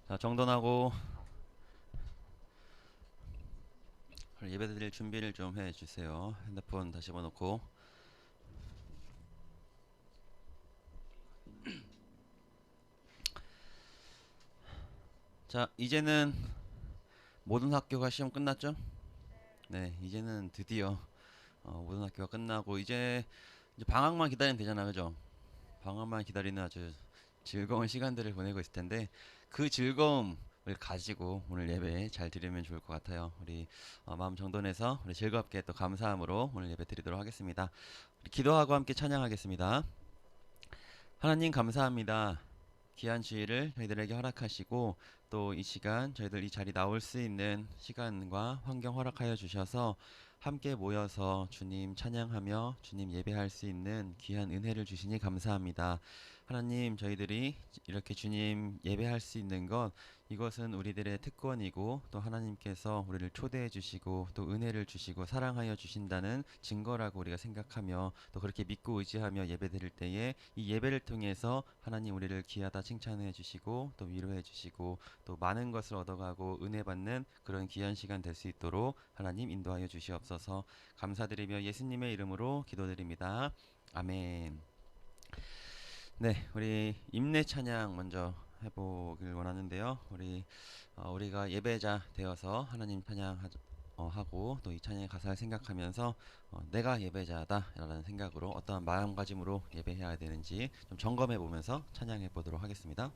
자, 정돈하고 예배 드릴 준비를 좀 해주세요. 핸드폰 다시 집어넣고. 자, 이제는 모든 학교가 시험 끝났죠? 네, 이제는 드디어 모든 학교가 끝나고 이제 방학만 기다리면 되잖아, 그죠? 방학만 기다리는 아주 즐거운 시간들을 보내고 있을 텐데 그 즐거움을 가지고 오늘 예배 잘 드리면 좋을 것 같아요. 우리 마음 정돈해서 우리 즐겁게 또 감사함으로 오늘 예배 드리도록 하겠습니다. 우리 기도하고 함께 찬양하겠습니다. 하나님 감사합니다. 귀한 주일을 저희들에게 허락하시고 또 이 시간 저희들 이 자리 나올 수 있는 시간과 환경 허락하여 주셔서 함께 모여서 주님 찬양하며 주님 예배할 수 있는 귀한 은혜를 주시니 감사합니다. 하나님, 저희들이 이렇게 주님 예배할 수 있는 것, 이것은 우리들의 특권이고 또 하나님께서 우리를 초대해 주시고 또 은혜를 주시고 사랑하여 주신다는 증거라고 우리가 생각하며 또 그렇게 믿고 의지하며 예배 드릴 때에 이 예배를 통해서 하나님 우리를 귀하다 칭찬해 주시고 또 위로해 주시고 또 많은 것을 얻어가고 은혜 받는 그런 귀한 시간 될 수 있도록 하나님 인도하여 주시옵소서. 감사드리며 예수님의 이름으로 기도드립니다. 아멘. 네, 우리 임내 찬양 먼저 해보길 원하는데요. 우리가 예배자 되어서 하나님 찬양하고 또 이 찬양의 가사를 생각하면서 내가 예배자다라는 생각으로 어떠한 마음가짐으로 예배해야 되는지 좀 점검해 보면서 찬양해 보도록 하겠습니다.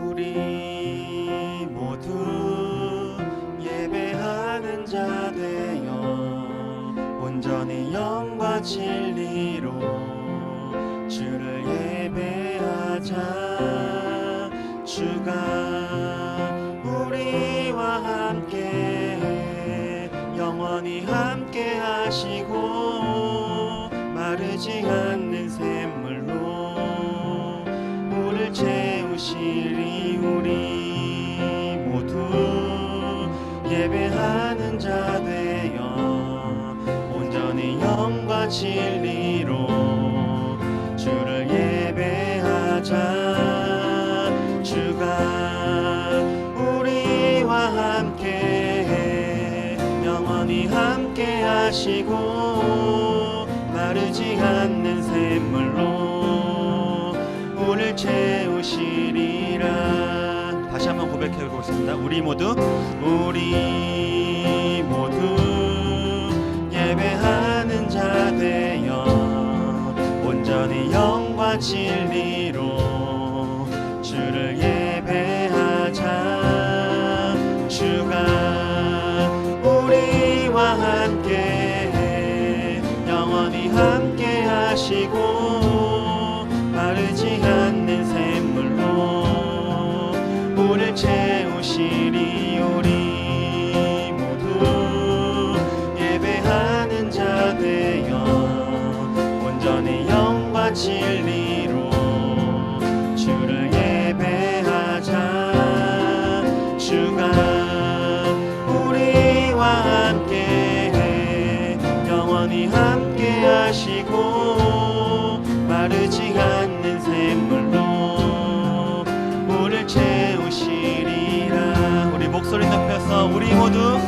우리 모두 예배하는 자 되어 온전히 영과 진리로 주를 예배하자. 주가 우리와 함께 영원히 함께 하시고 마르지 않는 샘물로 우리를 채우시리. 우리 모두 예배하는 자 되어 온전히 영과 진리로 주를 예배하자. 주가 우리와 함께 영원히 함께 하시고 마르지 않는 샘물로 우리를 채우시리라. 다시 한번 고백해 보겠습니다. 우리 모두 예배하는 자 되어 온전히 영과 진리로 주를 예배하자. 주가 우리와 함께 영원히 함께 하시고 마르지 않는 샘물로 우리를 채우시리. 우리 모두 예배하는 자 되어 온전히 영과 진리로 주를 예배하자. 주가 우리와 함께 영원히 함께 하시고 마르지 않는 샘물로 우리를 채우시리라. 우리 목소리 높여서 우리 모두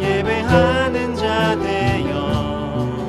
예배하는 자 되어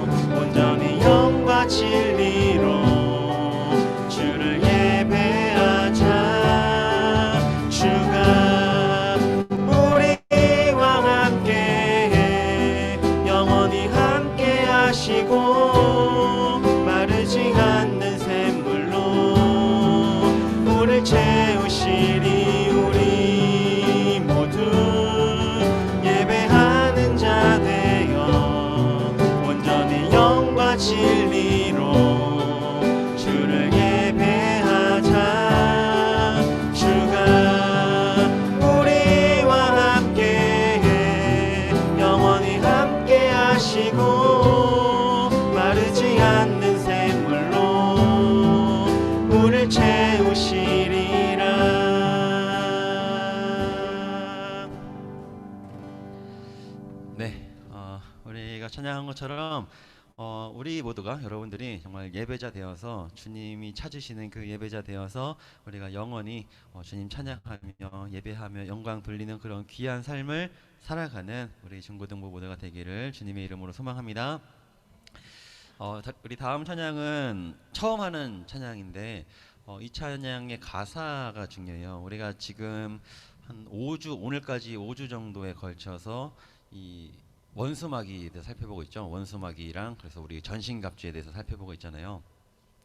찬양한 것처럼 우리 모두가 여러분들이 정말 예배자 되어서 주님이 찾으시는 그 예배자 되어서 우리가 영원히 주님 찬양하며 예배하며 영광 돌리는 그런 귀한 삶을 살아가는 우리 중고등부 모두가 되기를 주님의 이름으로 소망합니다. 우리 다음 찬양은 처음 하는 찬양인데 이 찬양의 가사가 중요해요. 우리가 지금 한 5주, 오늘까지 5주 정도에 걸쳐서 이 원수마귀에 대해서 살펴보고 있죠. 원수마귀랑 그래서 우리 전신갑주에 대해서 살펴보고 있잖아요.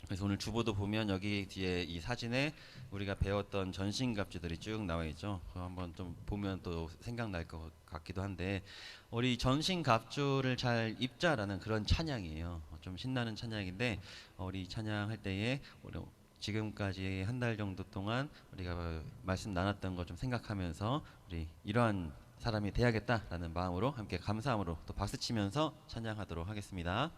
그래서 오늘 주보도 보면 여기 뒤에 이 사진에 우리가 배웠던 전신갑주들이 쭉 나와 있죠. 그거 한번 좀 보면 또 생각날 것 같기도 한데 우리 전신갑주를 잘 입자라는 그런 찬양이에요. 좀 신나는 찬양인데 우리 찬양할 때에 우리 지금까지 한 달 정도 동안 우리가 말씀 나눴던 거 좀 생각하면서 우리 이러한 사람이 돼야겠다라는 마음으로 함께 감사함으로 또 박수치면서 찬양하도록 하겠습니다.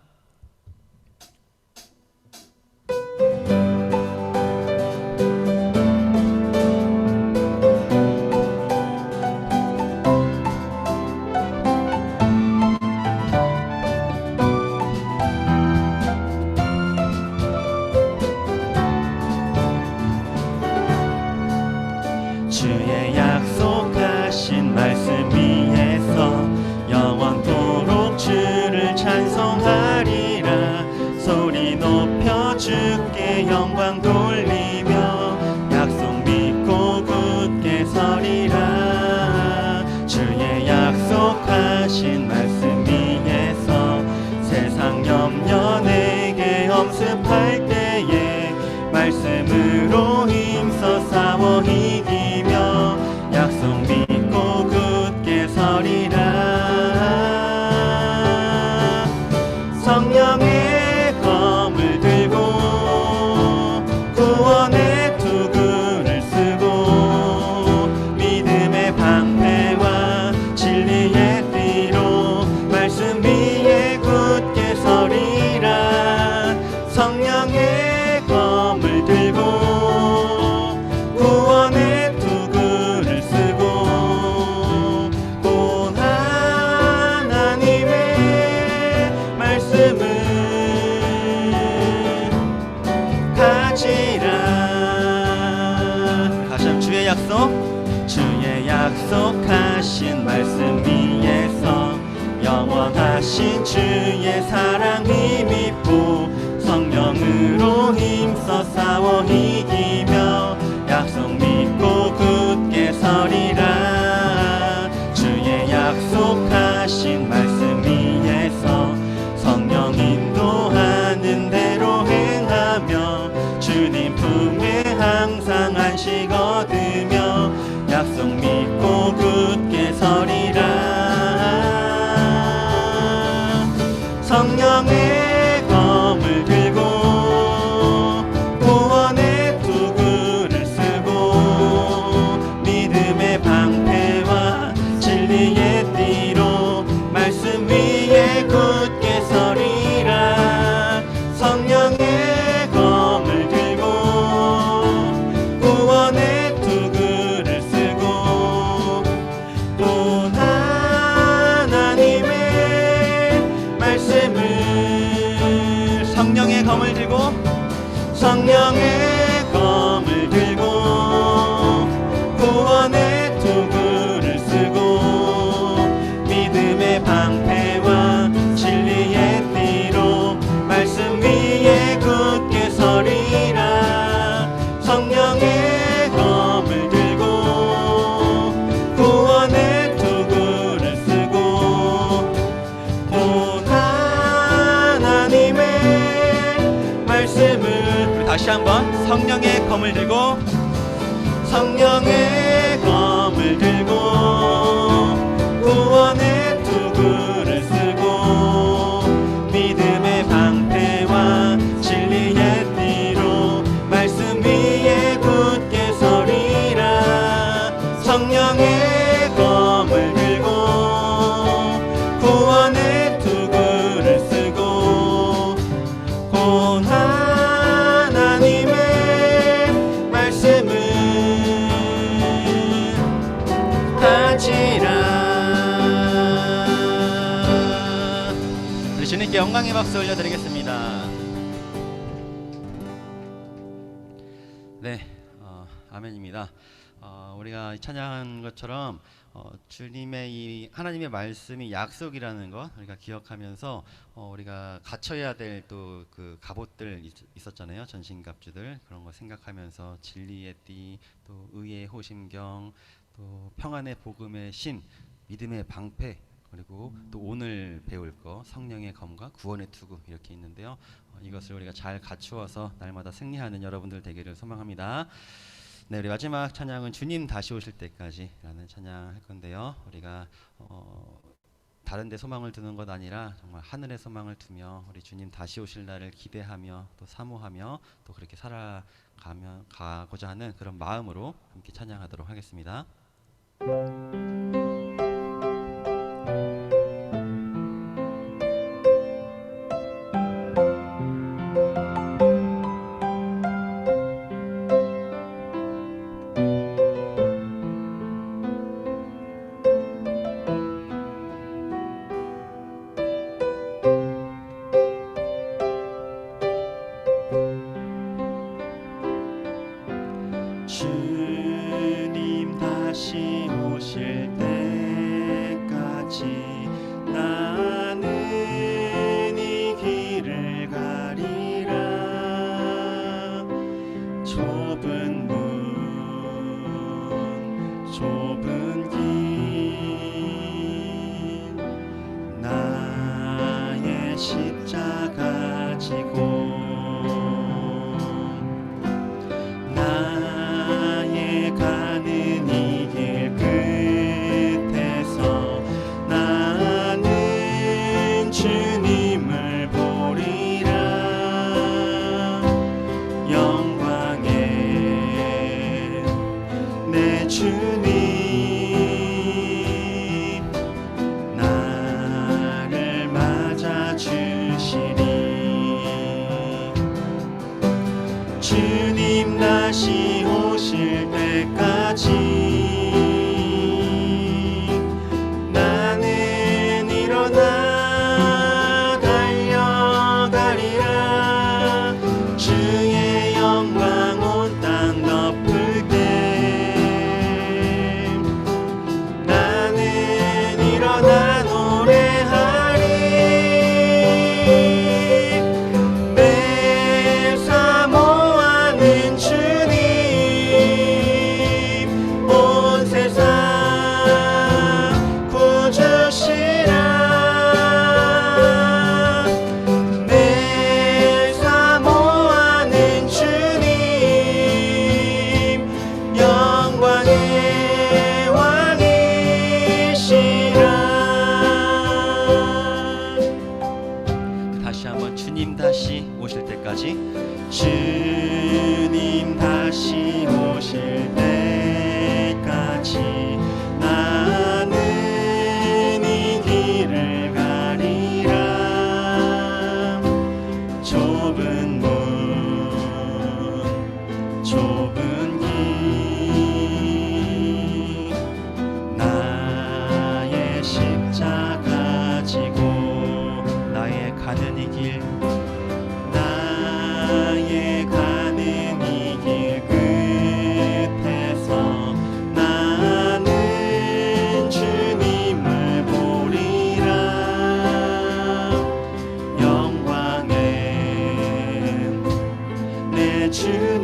주의 약속하신 말씀 위에서 영원토록 주를 찬송하리라. 소리 높여 주께 영광 돌리며 약속 믿고 굳게 서리라. 주의 약속하신 말씀 위에서 세상 염려 내게 엄습할 때에 말씀으로 힘써 싸워 이기며 약속 믿고 굳게 서리라. 성령의 검을 들고 구원의 투구를 쓰고 믿음의 방패와 진리의 띠로 말씀 위에 굳게 서리라. 성령의 검을 들고 구원의 투구를 쓰고 온 하나님의 말씀을 가지라. 다시 한번 주의 약속하신 말씀 위에서 영원하신 주의 사랑 힘입고 성령으로 힘써 싸워 이기며 약속 믿고 굳게 서리라. 주의 약속하신 말씀 위에서 성령 인도하는 대로 행하며 주님 품에 항상 안식 얻으며 약속 믿고 굳게 서리라. 성령의 검을 들고 구원의 투구를 쓰고 믿음의 방패와 진리의 띠로 말씀 위에 굳게 서리라. 성령의 검을 들고 구원의 투구를 쓰고 온 하나님의 말씀을 성령의 검을 들고 성령의 검을 들고 구원의 투구를 쓰고 믿음의 방패와 진리의 띠로 말씀 위에 굳게 서리라. 성령의 검을 들고 구원의 투구를 쓰고 온 하나님의 말씀을 다시 한번 성령의 검을 들고 성령의 검을 들고 구원의 투구를 쓰고 믿음의 방패와 진리의 띠로 말씀 위에 굳게 서리라. 성령의 검을 들고 구원의 투구를 쓰고 온 하나님의 말씀을 가지라. 영광의 박수 올려드리겠습니다. 네, 아멘입니다. 우리가 찬양한 것처럼 주님의 이 하나님의 말씀이 약속이라는 것 우리가 기억하면서 우리가 갖춰야 될 또 그 갑옷들 있었잖아요. 전신갑주들 그런 거 생각하면서 진리의 띠, 또 의의 호심경, 또 평안의 복음의 신, 믿음의 방패, 그리고 또 오늘 배울 거 성령의 검과 구원의 투구 이렇게 있는데요. 이것을 우리가 잘 갖추어서 날마다 승리하는 여러분들 되기를 소망합니다. 네, 우리 마지막 찬양은 주님 다시 오실 때까지라는 찬양 할 건데요. 우리가 다른 데 소망을 두는 것 아니라 정말 하늘에 소망을 두며 우리 주님 다시 오실 날을 기대하며 또 사모하며 또 그렇게 가고자 하는 그런 마음으로 함께 찬양하도록 하겠습니다. 주님 다시 오실 때까지 나는 이 길을 가리라. 좁은 문 좁은 길 나의 십자가 지고 가는 이 길 끝에서 나는 주님을 보리라. 영광의 내 주님 나를 맞아 주시리. 주님 다시 오실 때까지 나는 일어나 달려가리라. 주의 영광 온 땅 덮을 때 나는 일어나 노래하리. 내 사모하는 주님 온 세상 구주시라. 내 사모하는 주님 영광의 왕이시라. 다시 한번 주님 다시 오실 때까지 주님 다시 오실 때까지 나는 이 길을 가리라. 좁은 문 좁은 길 나의 십자가 지고 나의 가는 이 길 나의 가는 이 길 끝에서 나는 주님을 보리라. 영광의 내 주님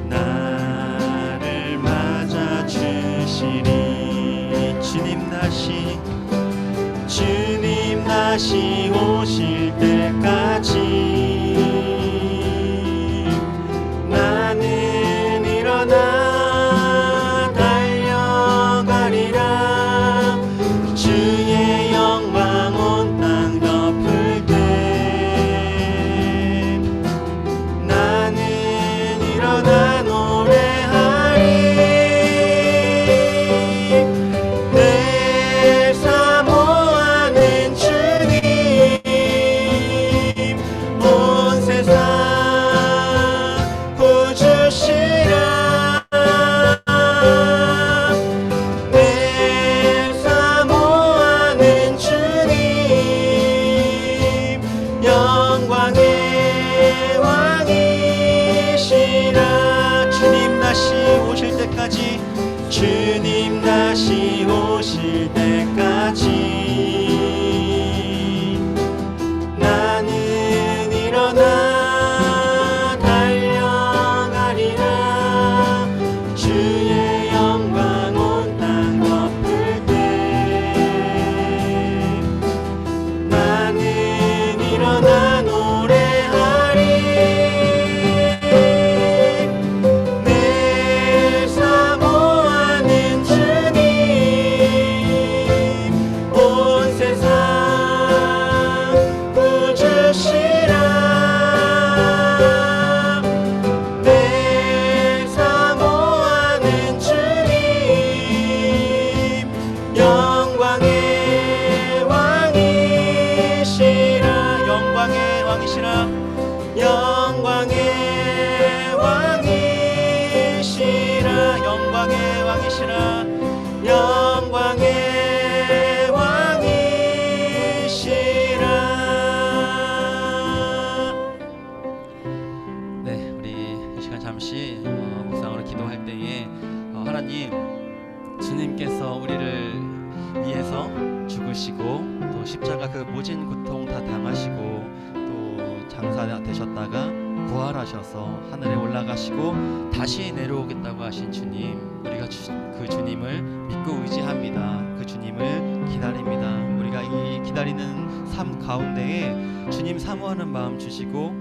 나를 맞아 주시리. 주님 다시 오실 때까지 나는 일어나 달려가리라. 주의 영광 온 땅 덮을 때 영광의 왕이시라 영광의 왕이시라 영광의 왕이시라. 네, 우리 이 시간 잠시 묵상으로 기도할 때에 하나님, 주님께서 우리를 위해서 죽으시고 또 십자가 그 모진 고통 다 당하시고 또 장사 되셨다가 부활하셔서 하늘에 올라가시고 다시 내려오겠다고 하신 주님, 우리가 그 주님을 믿고 의지합니다. 그 주님을 기다립니다. 우리가 이 기다리는 삶 가운데에 주님 사모하는 마음 주시고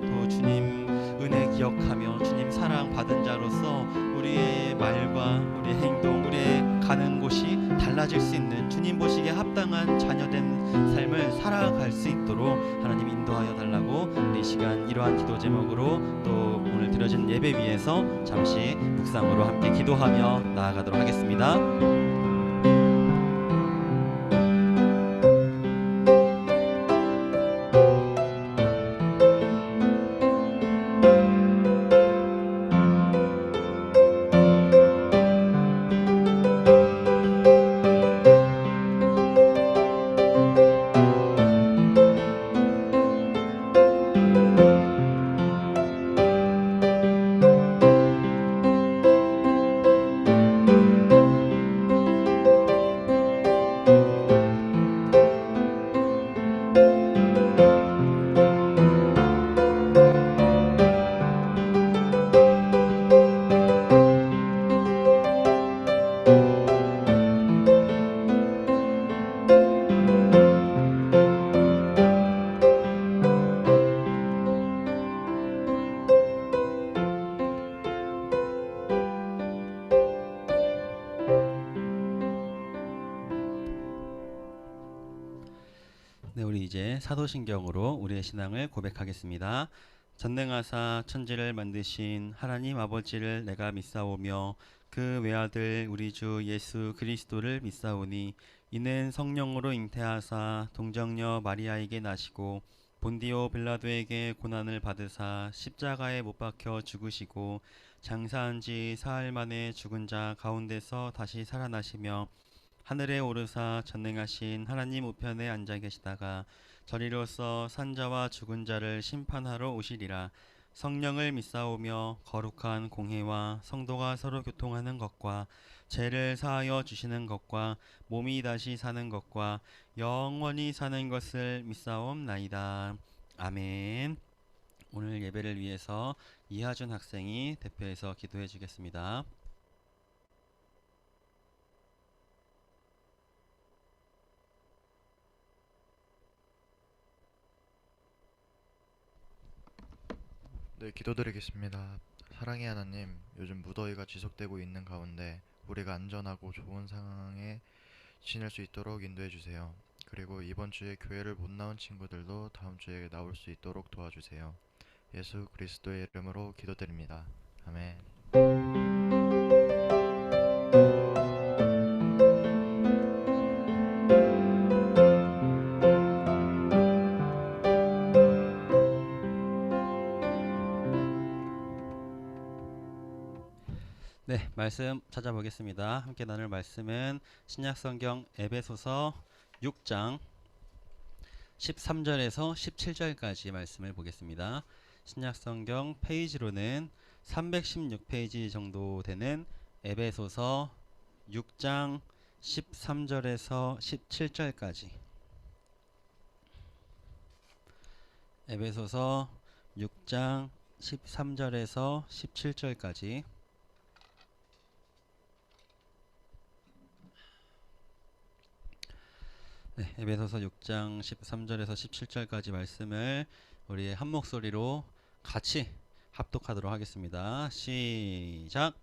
또 주님 은혜 기억하며 주님 사랑 받은 자로서 우리의 말과 우리의 행동, 우리의 가는 곳이 달라질 수 있는 주님 보시기에 합당한 자녀된 삶을 살아갈 수 있도록 하나님 인도하여 달라고 우리 이 시간 이러한 기도 제목으로 또 오늘 드려진 예배 위에서 잠시 묵상으로 함께 기도하며 나아가도록 하겠습니다. 네, 우리 이제 사도신경으로 우리의 신앙을 고백하겠습니다. 전능하사 천지를 만드신 하나님 아버지를 내가 믿사오며 그 외아들 우리 주 예수 그리스도를 믿사오니 이는 성령으로 잉태하사 동정녀 마리아에게 나시고 본디오 빌라도에게 고난을 받으사 십자가에 못 박혀 죽으시고 장사한 지 사흘 만에 죽은 자 가운데서 다시 살아나시며 하늘에 오르사 전능하신 하나님 우편에 앉아 계시다가 저리로서 산자와 죽은 자를 심판하러 오시리라. 성령을 믿사오며 거룩한 공회와 성도가 서로 교통하는 것과 죄를 사하여 주시는 것과 몸이 다시 사는 것과 영원히 사는 것을 믿사옵나이다. 아멘. 오늘 예배를 위해서 이하준 학생이 대표해서 기도해 주겠습니다. 네, 기도드리겠습니다. 사랑의 하나님, 요즘 무더위가 지속되고 있는 가운데 우리가 안전하고 좋은 상황에 지낼 수 있도록 인도해 주세요. 그리고 이번 주에 교회를 못 나온 친구들도 다음 주에 나올 수 있도록 도와주세요. 예수 그리스도의 이름으로 기도드립니다. 아멘. 네, 말씀 찾아보겠습니다. 함께 나눌 말씀은 신약성경 에베소서 6장 13절에서 17절까지 말씀을 보겠습니다. 신약성경 페이지로는 316페이지 정도 되는 에베소서 6장 13절에서 17절까지, 에베소서 6장 13절에서 17절까지 네, 에베소서 6장 13절에서 17절까지 말씀을 우리의 한 목소리로 같이 합독하도록 하겠습니다. 시작.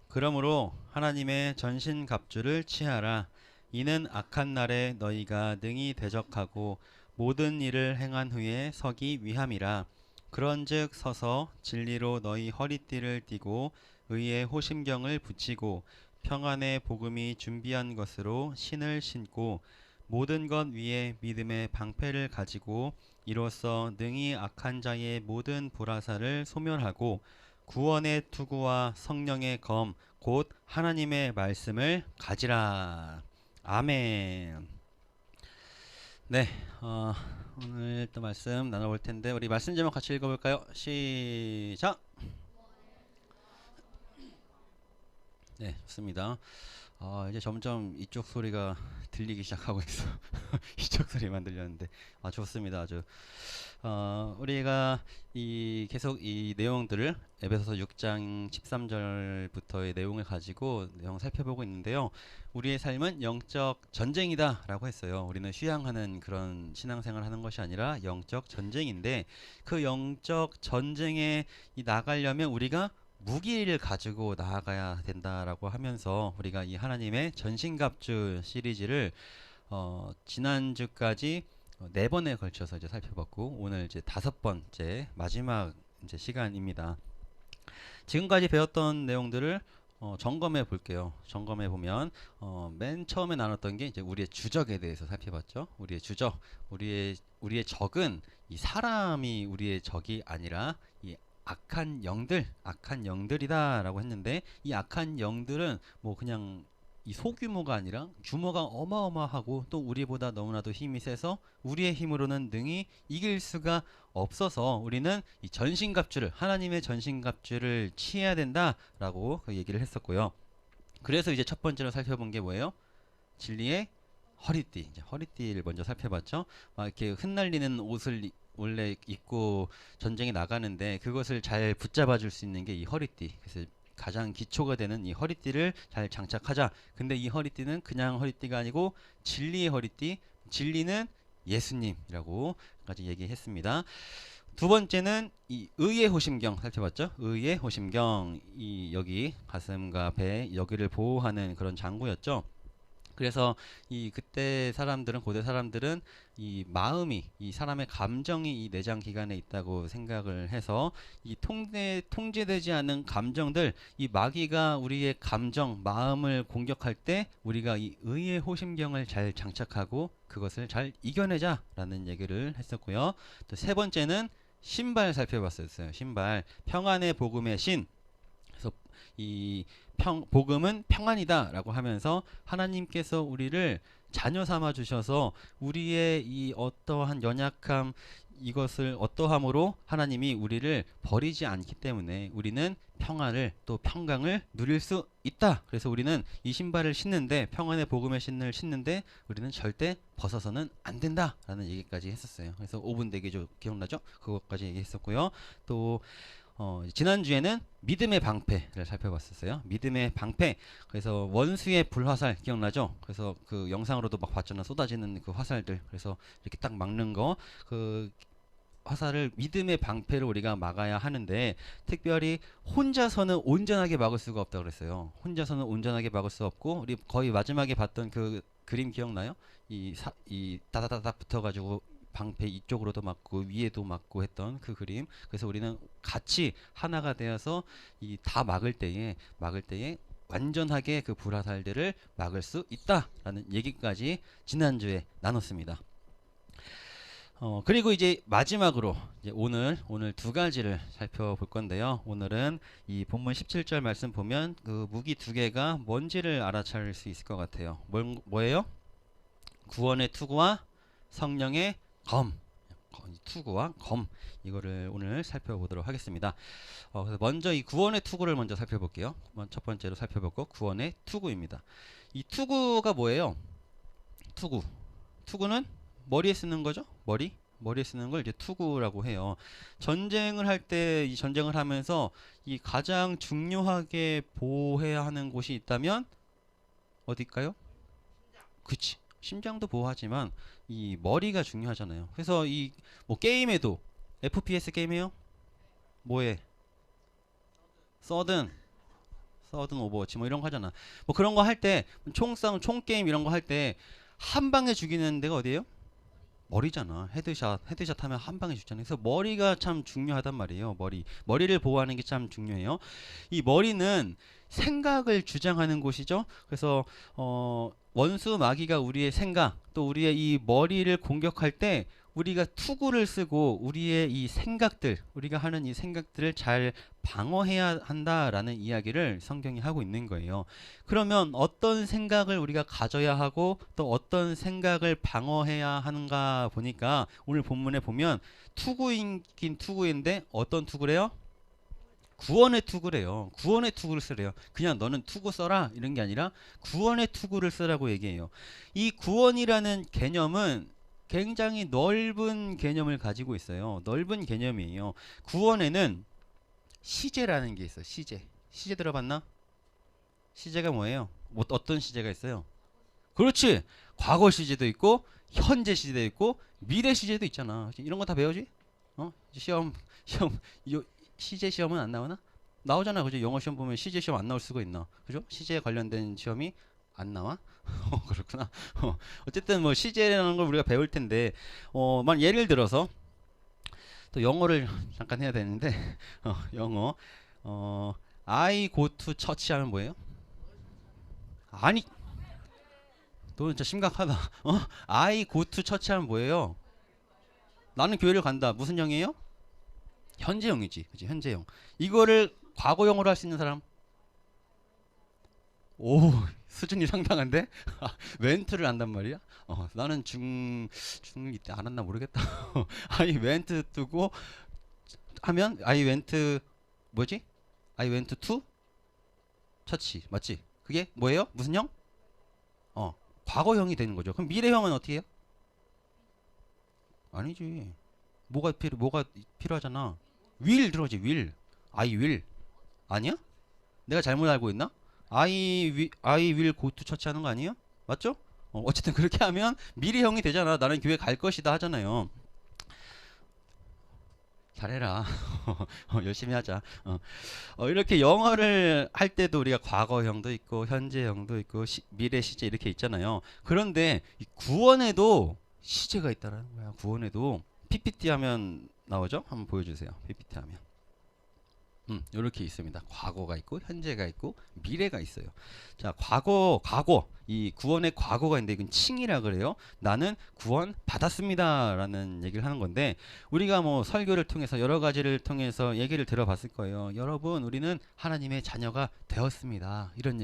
그러므로 하나님의 전신갑주를 취하라. 이는 악한 날에 너희가 능히 대적하고 모든 일을 행한 후에 서기 위함이라. 그런즉 서서 진리로 너희 허리띠를 띠고 의의 호심경을 붙이고 평안의 복음이 준비한 것으로 신을 신고 모든 것 위에 믿음의 방패를 가지고 이로써 능히 악한 자의 모든 불화살을 소멸하고 구원의 투구와 성령의 검 곧 하나님의 말씀을 가지라. 아멘. 네, 오늘 또 말씀 나눠볼 텐데 우리 말씀 제목 같이 읽어볼까요? 시작. 네, 좋습니다. 이제 점점 이쪽 소리가 들리기 시작하고 있어. 이쪽 소리만 들렸는데, 좋습니다. 아주. 우리가 계속 이 내용들을 에베소서 6장 13절부터의 내용을 가지고 내용 살펴보고 있는데요. 우리의 삶은 영적 전쟁이다라고 했어요. 우리는 휴양하는 그런 신앙생활을 하는 것이 아니라 영적 전쟁인데, 그 영적 전쟁에 나가려면 우리가 무기를 가지고 나아가야 된다라고 하면서 우리가 이 하나님의 전신갑주 시리즈를 지난주까지 4번에 걸쳐서 이제 살펴봤고, 오늘 이제 5번째 마지막 이제 시간입니다. 지금까지 배웠던 내용들을 점검해 볼게요. 점검해 보면 맨 처음에 나눴던 게 이제 우리의 주적에 대해서 살펴봤죠. 우리의 주적, 우리의 적은 이 사람이 우리의 적이 아니라 이 악한 영들이다라고 했는데, 이 악한 영들은 뭐 그냥 이 소규모가 아니라 규모가 어마어마하고 또 우리보다 너무나도 힘이 세서 우리의 힘으로는 능히 이길 수가 없어서 우리는 이 전신갑주를, 하나님의 전신갑주를 취해야 된다라고 그 얘기를 했었고요. 그래서 이제 첫 번째로 살펴본 게 뭐예요? 진리의 허리띠. 이제 허리띠를 먼저 살펴봤죠. 막 이렇게 흩날리는 옷을 원래 입고 전쟁에 나가는데 그것을 잘 붙잡아 줄 수 있는 게 이 허리띠. 그래서 가장 기초가 되는 이 허리띠를 잘 장착하자. 근데 이 허리띠는 그냥 허리띠가 아니고 진리의 허리띠, 진리는 예수님이라고까지 얘기했습니다. 두 번째는 이 의의 호심경 살펴봤죠. 의의 호심경, 이 여기 가슴과 배 여기를 보호하는 그런 장구였죠. 그래서 그때 사람들은, 고대 사람들은 이 마음이, 이 사람의 감정이 이 내장 기관에 있다고 생각을 해서 이 통제되지 않은 감정들, 이 마귀가 우리의 감정, 마음을 공격할 때 우리가 이 의의 호심경을 잘 장착하고 그것을 잘 이겨내자라는 얘기를 했었고요. 또 세 번째는 신발 살펴봤었어요. 신발, 평안의 복음의 신. 그래서 이 복음은 평안이다라고 하면서 하나님께서 우리를 자녀 삼아 주셔서 우리의 이 어떠한 연약함, 이것을 어떠함으로 하나님이 우리를 버리지 않기 때문에 우리는 평안을, 또 평강을 누릴 수 있다. 그래서 우리는 이 신발을 신는데, 평안의 복음의 신을 신는데 우리는 절대 벗어서는 안 된다라는 얘기까지 했었어요. 그래서 5분 대기조 기억나죠? 그것까지 얘기했었고요. 또 지난주에는 믿음의 방패를 살펴봤었어요. 믿음의 방패. 그래서 원수의 불화살 기억나죠? 그래서 그 영상으로도 막 봤잖아. 쏟아지는 그 화살들. 그래서 이렇게 딱 막는 거, 그 화살을 믿음의 방패로 우리가 막아야 하는데, 특별히 혼자서는 온전하게 막을 수가 없다고 그랬어요. 혼자서는 온전하게 막을 수 없고, 우리 거의 마지막에 봤던 그 그림 기억나요? 이 다다다닥 붙어가지고 방패 이쪽으로도 맞고 위에도 맞고 했던 그 그림. 그래서 우리는 같이 하나가 되어서 다 막을 때에 완전하게 그 불화살들을 막을 수 있다라는 얘기까지 지난주에 나눴습니다. 그리고 이제 마지막으로 이제 오늘 두 가지를 살펴볼 건데요. 오늘은 이 본문 17절 말씀 보면 그 무기 두 개가 뭔지를 알아차릴 수 있을 것 같아요. 뭐예요? 구원의 투구와 성령의 검. 투구와 검, 이거를 오늘 살펴보도록 하겠습니다. 그래서 먼저 이 구원의 투구를 먼저 살펴볼게요. 첫 번째로 살펴볼 거 구원의 투구입니다. 이 투구가 뭐예요? 투구는 머리에 쓰는 거죠. 머리에 쓰는 걸 이제 투구라고 해요. 전쟁을 할 때, 이 전쟁을 하면서 이 가장 중요하게 보호해야 하는 곳이 있다면 어딜까요? 그치. 심장도 보호하지만 이 머리가 중요하잖아요. 그래서 이 뭐 게임에도, FPS 게임이에요? 뭐해? 서든 오버워치 뭐 이런 거 하잖아. 뭐 그런 거 할 때, 총싸움, 총게임 이런 거 할 때 한 방에 죽이는 데가 어디예요? 머리잖아. 헤드샷 하면 한 방에 죽잖아요. 그래서 머리가 참 중요하단 말이에요. 머리를 보호하는 게 참 중요해요. 이 머리는 생각을 주장하는 곳이죠. 그래서 원수 마귀가 우리의 생각 또 우리의 이 머리를 공격할 때 우리가 투구를 쓰고 우리의 이 생각들 우리가 하는 이 생각들을 잘 방어해야 한다라는 이야기를 성경이 하고 있는 거예요. 그러면 어떤 생각을 우리가 가져야 하고 또 어떤 생각을 방어해야 하는가 보니까 오늘 본문에 보면 투구이긴 투구인데 어떤 투구래요? 구원의 투구래요. 구원의 투구를 쓰래요. 그냥 너는 투구 써라 이런 게 아니라 구원의 투구를 쓰라고 얘기해요. 이 구원이라는 개념은 굉장히 넓은 개념을 가지고 있어요. 넓은 개념이에요. 구원에는 시제라는 게 있어요. 시제. 시제 들어봤나? 시제가 뭐예요? 뭐 어떤 시제가 있어요? 그렇지. 과거 시제도 있고 현재 시제도 있고 미래 시제도 있잖아. 이런 거 다 배우지? 시험 요 시제 시험은 안 나오나? 나오잖아. 그죠? 영어 시험 보면 시제 시험 안 나올 수가 있나? 그죠? 시제에 관련된 시험이 안 나와? 그렇구나. 어쨌든 뭐 시제라는 걸 우리가 배울 텐데 만 예를 들어서 또 영어를 잠깐 해야 되는데 영어 I go to church 하면 뭐예요? 아니 너 진짜 심각하다. I go to church 하면 뭐예요? 나는 교회를 간다. 무슨 형이에요? 현재형이지. 그치? 현재형. 이거를 과거형으로 할 수 있는 사람? 오, 수준이 상당한데? 웬트를 한단 말이야? 나는 중1 이때 안 했나 모르겠다. I went 뜨고 하면 I went 뭐지? I went to church 맞지? 그게 뭐예요? 무슨 형? 과거형이 되는 거죠. 그럼 미래형은 어떻게 해요? 아니지. 뭐가 필요하잖아. will 들어가지. will. I will. 아니야? 내가 잘못 알고 있나? I will go to church 하는 거 아니에요? 맞죠? 어쨌든 그렇게 하면 미래형이 되잖아. 나는 교회 갈 것이다 하잖아요. 잘해라. 열심히 하자. 이렇게 영어를 할 때도 우리가 과거형도 있고 현재형도 있고 미래 시제 이렇게 있잖아요. 그런데 이 구원에도 시제가 있다라는 거야. 구원에도 PPT 하면 나오죠? 한번 보여주세요. PPT 하면. 이렇게 있습니다. 과거가 있고 현재가 있고 미래가 있어요. 자, 과거 이 구원의 과거가 있는데 이건 칭이라 그래요. 나는 구원 받았습니다라는 얘기를 하는 건데 우리가 뭐 설교를 통해서 여러 가지를 통해서 얘기를 들어봤을 거예요. 여러분, 우리는 하나님의 자녀가 되었습니다. 이런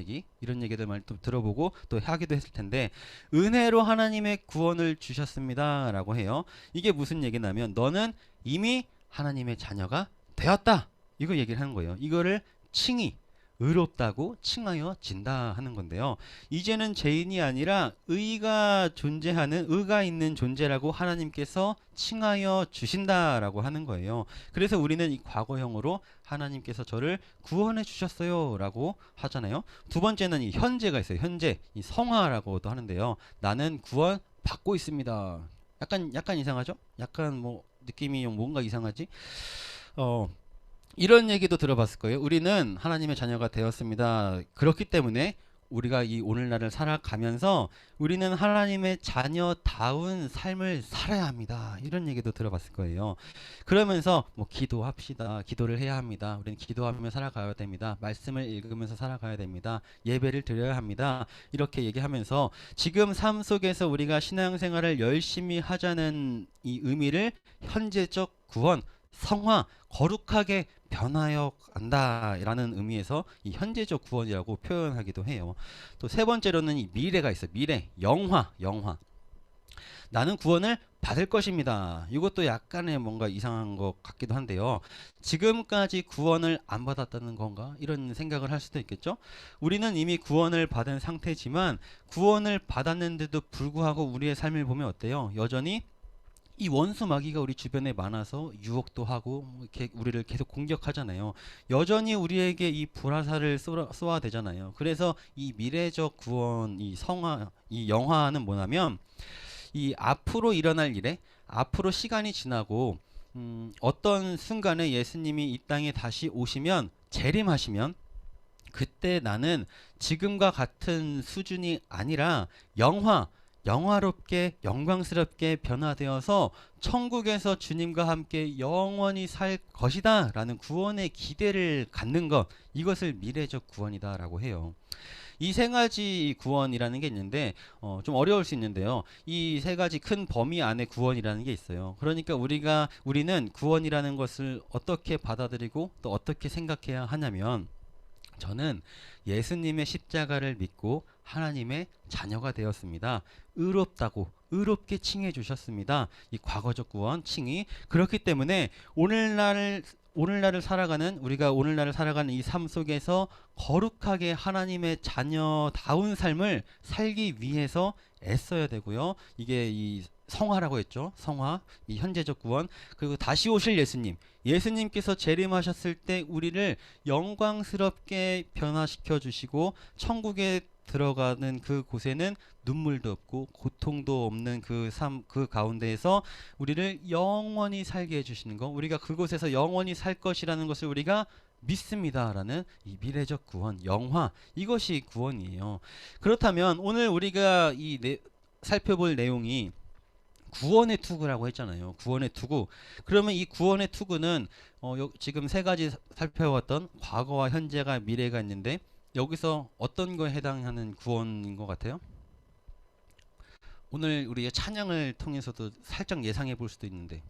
얘기들 많이 또 들어보고 또 하기도 했을 텐데 은혜로 하나님의 구원을 주셨습니다라고 해요. 이게 무슨 얘기냐면 너는 이미 하나님의 자녀가 되었다. 이거 얘기를 하는 거예요. 이거를 칭이 의롭다고 칭하여 진다 하는 건데요. 이제는 죄인이 아니라 의가 있는 존재라고 하나님께서 칭하여 주신다라고 하는 거예요. 그래서 우리는 이 과거형으로 하나님께서 저를 구원해 주셨어요 라고 하잖아요. 두 번째는 이 현재가 있어요. 현재, 이 성화라고도 하는데요. 나는 구원 받고 있습니다. 약간 이상하죠? 약간 뭐 느낌이 뭔가 이상하지? 이런 얘기도 들어봤을 거예요. 우리는 하나님의 자녀가 되었습니다. 그렇기 때문에 우리가 이 오늘날을 살아가면서 우리는 하나님의 자녀다운 삶을 살아야 합니다. 이런 얘기도 들어봤을 거예요. 그러면서 뭐 기도합시다. 기도를 해야 합니다. 우리는 기도하며 살아가야 됩니다. 말씀을 읽으면서 살아가야 됩니다. 예배를 드려야 합니다. 이렇게 얘기하면서 지금 삶 속에서 우리가 신앙생활을 열심히 하자는 이 의미를 현재적 구원, 성화, 거룩하게 변하여 간다라는 의미에서 이 현재적 구원이라고 표현하기도 해요. 또 세 번째로는 이 미래가 있어요. 미래, 영화. 나는 구원을 받을 것입니다. 이것도 약간의 뭔가 이상한 것 같기도 한데요. 지금까지 구원을 안 받았다는 건가? 이런 생각을 할 수도 있겠죠. 우리는 이미 구원을 받은 상태지만 구원을 받았는데도 불구하고 우리의 삶을 보면 어때요? 여전히 이 원수 마귀가 우리 주변에 많아서 유혹도 하고 이렇게 우리를 계속 공격하잖아요. 여전히 우리에게 이 불화살을 쏘아대잖아요. 그래서 이 미래적 구원, 이 성화, 이 영화는 뭐냐면 이 앞으로 일어날 일에 앞으로 시간이 지나고 어떤 순간에 예수님이 이 땅에 다시 오시면 재림하시면 그때 나는 지금과 같은 수준이 아니라 영화롭게 영광스럽게 변화되어서 천국에서 주님과 함께 영원히 살 것이다 라는 구원의 기대를 갖는 것, 이것을 미래적 구원이다 라고 해요. 이 세 가지 구원이라는 게 있는데 좀 어려울 수 있는데요. 이 세 가지 큰 범위 안에 구원이라는 게 있어요. 그러니까 우리는 구원이라는 것을 어떻게 받아들이고 또 어떻게 생각해야 하냐면, 저는 예수님의 십자가를 믿고 하나님의 자녀가 되었습니다. 의롭다고 의롭게 칭해 주셨습니다. 이 과거적 구원 칭이. 그렇기 때문에 오늘날을 살아가는, 우리가 오늘날을 살아가는 이 삶 속에서 거룩하게 하나님의 자녀다운 삶을 살기 위해서 애써야 되고요. 이게 이 성화라고 했죠. 성화, 이 현재적 구원. 그리고 다시 오실 예수님께서 재림하셨을 때 우리를 영광스럽게 변화시켜 주시고 천국에 들어가는 그 곳에는 눈물도 없고 고통도 없는 그 삶, 그 가운데에서 우리를 영원히 살게 해주시는 것, 우리가 그곳에서 영원히 살 것이라는 것을 우리가 믿습니다라는 이 미래적 구원, 영화, 이것이 구원이에요. 그렇다면 오늘 우리가 살펴볼 내용이 구원의 투구라고 했잖아요. 구원의 투구. 그러면 이 구원의 투구는 지금 세 가지 살펴봤던 과거와 현재가 미래가 있는데, 여기서 어떤 거에 해당하는 구원인 것 같아요? 오늘 우리의 찬양을 통해서도 살짝 예상해 볼 수도 있는데,